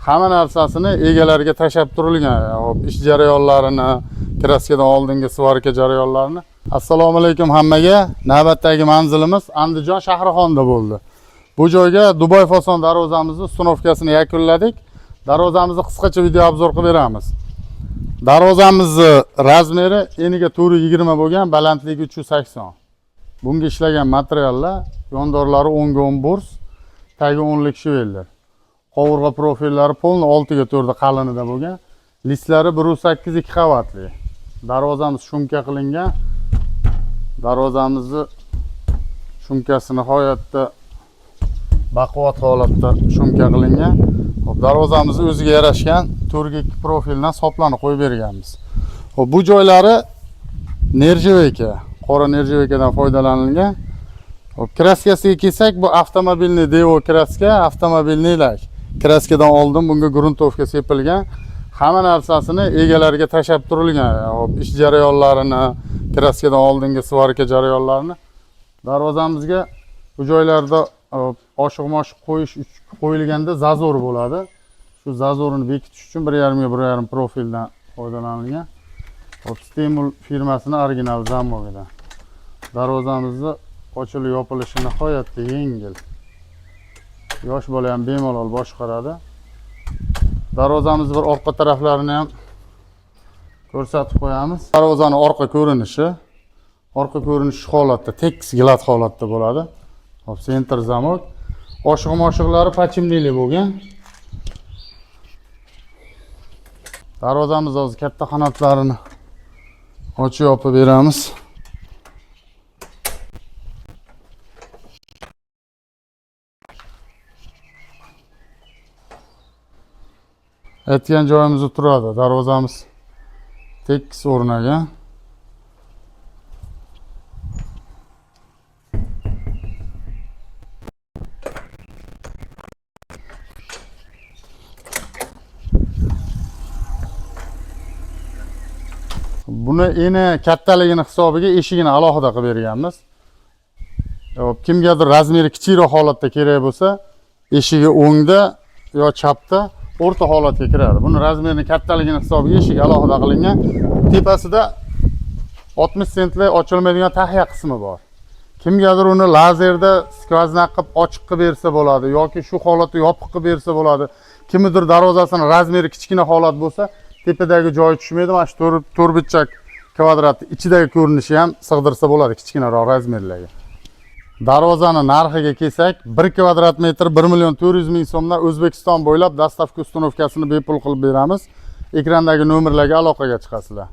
hamma narsasini egalariga tashab turilgan. Hop, ish jarayonlarini, kraskadan oldingi svarka jarayonlarini. Assalomu alaykum hammaga. Navbatdagi manzilimiz Andijon Shahrixonda bo'ldi. Bu joyga Dubai fason darvozamizni ustunovkasini yakunladik. Darvozamizni qisqacha video obzor qilib beramiz. Darvozamizni razmeri eniga 420 bo'lgan, balandligi 380. Bunga ishlagan materiallar, yondorlari 10 ga 10 burs, tagi 10 lik shivellar. Qovurg'a profillari polni 6 ga 4 qalinida bo'lgan. Listlari 1.8 2 qavatli. Darvozamiz shumka qilingan. Darvozamizni shumkasi nihoyatda baquvvat holatda shumka qilingan. Hop, darvozamizni o'ziga yarashgan 4 ga 2 profildan soplanib qo'yib berganmiz. Hop, bu joylari nerjeveka, qora nerjevekadan foydalanilgan. Hop, kraskasiga kelsak, bu avtomobilni Devo kraska, avtomobilni lak. Kraskadan oldin bunga gruntovka sepilgan. Hamma narsasini egalariga tashab turilgan. Hop, ish jarayonlarini, kraskadan oldingi svarka jarayonlarini. Darvozamizga bu joylarda oshiq-moshiq qo'yish qo'yilganda zazor bo'ladi. Shu zazorni bekitish uchun 1.5 ga 1.5 profildan foydalanilgan. Hop, Stemul firmasini original zamogidan. Darvozamizni ochilib yopilishi nihoyatda yengil. Yosh bola ham bemalol boshqaradi. Darvozamiz bir orqa taraflarini ham ko'rsatib qo'yamiz. Darvozaning orqa ko'rinishi shu holatda, tekis gilat holatda bo'ladi. Hop, center zamok. Oshiq-moshiqlari pachimnili bo'lgan. Darvozamiz hozir katta qanotlarini ochib yopib beramiz. Aytgan joyimizda turadi. Darvozamiz tekis o'rnagan. Buni eni kattaligini hisobiga eshigini alohida qilib berganmiz. Kimgadir razmeri kichikroq holatda kerak bo'lsa, eshigi o'ngda yo chapda o'rta holatga kiradi. Buni razmerining kattaligini hisobiga eshik alohida qilingan. Tepasida 60 sentli ochilmaydigan tahiya qismi bor. Kimgadir uni lazerda skvoznak qilib ochiq qilib bersa bo'ladi yoki shu holatda yopiq qilib bersa bo'ladi. Kimdir darvozasining razmeri kichkina holat bo'lsa, tepadagi joyi tushmaydi, mana shu to'rtburchak kvadratni ichidagi ko'rinishi ham sig'dirsa bo'ladi kichkinaroq razmerlarga. Darvozaning narxiga kelsak, 1 kvadrat metr 1.400.000 so'mdan O'zbekiston bo'ylab dastavka ustunovkasini bepul qilib beramiz. Ekrandagi nomerlarga aloqaga chiqasizlar.